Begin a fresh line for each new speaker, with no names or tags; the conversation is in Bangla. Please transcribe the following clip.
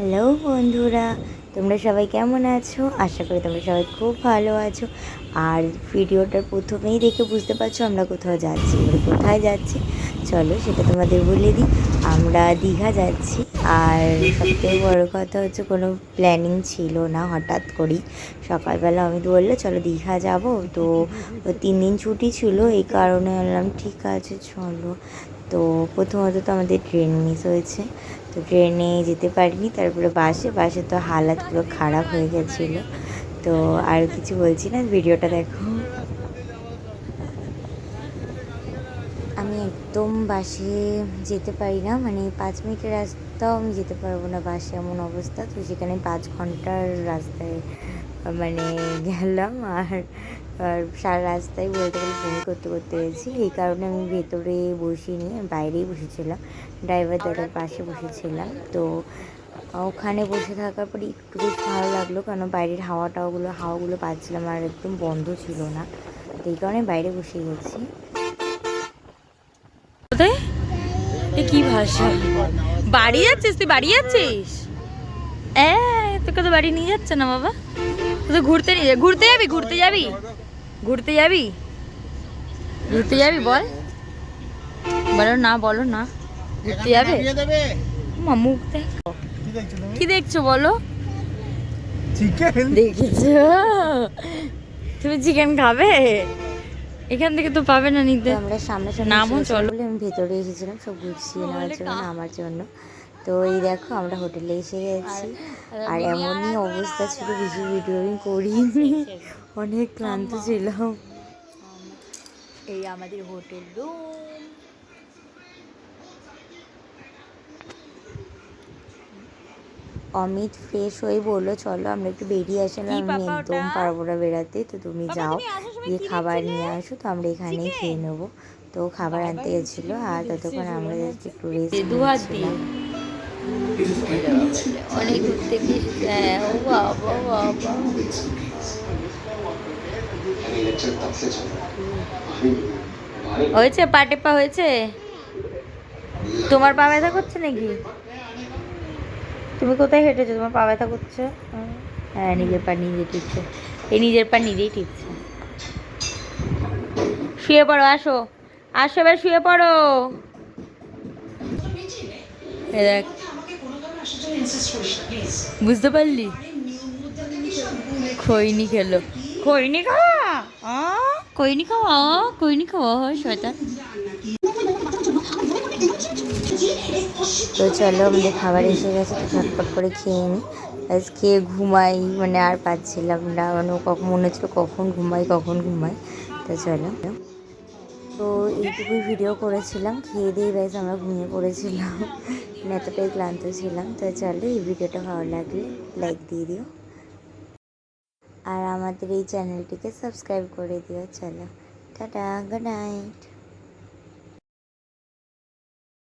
হ্যালো বন্ধুরা, তোমরা সবাই কেমন আছো? আশা করি তোমরা সবাই খুব ভালো আছো। আর ভিডিওটার প্রথমেই দেখে বুঝতে পারছো আমরা কোথাও যাচ্ছি। কোথায় যাচ্ছি চলো সেটা তোমাদের বলে দিই। আমরা দীঘা যাচ্ছি। আর সবথেকে বড়ো কথা হচ্ছে কোনো প্ল্যানিং ছিল না, হঠাৎ করেই সকালবেলা অমিত বললো চলো দীঘা যাব। তো 3 দিন ছুটি ছিল, এই কারণে বললাম ঠিক আছে চলো। তো প্রথমত তো আমাদের ট্রেন মিস হয়েছে, তো ট্রেনে যেতে পারিনি। তারপরে বাসে তো হালাত পুরো খারাপ হয়ে গেছিলো। তো আর কিছু বলছি না, ভিডিওটা দেখো। আমি একদম বাসে যেতে পারি না, মানে 5 মিনিটের রাস্তাও আমি যেতে পারবো না বাসে, এমন অবস্থা। তো সেখানে 5 ঘন্টার রাস্তায় মানে গেলাম। আর সারা রাস্তায় বলতে গেলে বমি করতে করতে গেছি। এই কারণে আমি ভেতরে বসিনি, বাইরেই বসেছিলাম, ড্রাইভার দাদার পাশে বসেছিলাম। তো ওখানে বসে থাকার পরে একটু বেশ ভালো লাগলো, কারণ বাইরের হাওয়াগুলো পাচ্ছিলাম, আর একদম বন্ধ ছিল না। তো এই কারণে বাইরে বসে গেছি।
কি ভাষা? বাড়ি যাচ্ছিস? তুই বাড়ি যাচ্ছিস? তোকে তো বাড়ি নিয়ে যাচ্ছে না বাবা। তুই তো ঘুরতে নিয়ে ঘুরতে যাবি ঘুরতে যাবি ঘুরতে যাবি ঘুরতে যাবি বল, বলো না বলো না। ঘুরতে যাবে? মুখ দেখ, কি দেখছো বলো? দেখেছো? তুমি চিকেন খাবে? এখান থেকে তো পাবে না নিতে।
আমরা
নামও চলো।
বলে আমি ভেতরে এসেছিলাম সব গুছিয়ে নেওয়ার জন্য, আমার জন্য। তো এই দেখো আমরা হোটেলে এসে গেছি। আর এমনই অবস্থা ছিল, বেশি ভিডিও আমি করিনি, অনেক ক্লান্ত ছিলাম।
এই আমাদের হোটেল রুম।
অমিত ফ্রেশ হয়ে বললো চলো আমরা একটু বেরিয়ে আসলাম। আমি একদম পারবো না বেড়াতে, তো তুমি যাও গিয়ে খাবার নিয়ে আসো, তো আমরা এখানেই খেয়ে নেবো। তো খাবার আনতে গেছিলো, আর ততক্ষণ আমরা একটু রেস্ট নিচ্ছিলাম।
অনেক দূর থেকে ও বাবা বাবা। হয়েছে? পা টেপা হয়েছে? তোমার পা ব্যথা করছে নাকি? তুমি কোথায় হেঁটেছো? তোমার পা ব্যথা করছে? হ্যাঁ, নিজের পা নিজে টিপছে। এই নিজের পা নিজেই টিপছে। শুয়ে পড়ো, আসো আসো, এবার শুয়ে পড়ো। দেখ, বুঝতে পারলি? খৈনি খেলো। খৈনি খাওয়া, খৈনি খাওয়া, খৈনি খাওয়া হয় শয়তান।
তো চলো আমাদের খাবার এসে গেছে, তো ঝটপট করে খেয়ে নিই। খেয়ে ঘুমাই, মানে আর পাচ্ছিলাম না, মানে কখন মনে হচ্ছিলো কখন ঘুমাই। তো চলো, তো এইটুকুই ভিডিও করেছিলাম, খেয়ে দিয়ে ব্যাস আমরা ঘুমিয়ে পড়েছিলাম, মানে এতটাই ক্লান্ত ছিলাম। তো চলো, এই ভিডিওটা ভালো লাগলে লাইক দিয়ে দিও, আর আমাদের এই চ্যানেলটিকে সাবস্ক্রাইব করে দিও। চলো, টাটা, গুড নাইট।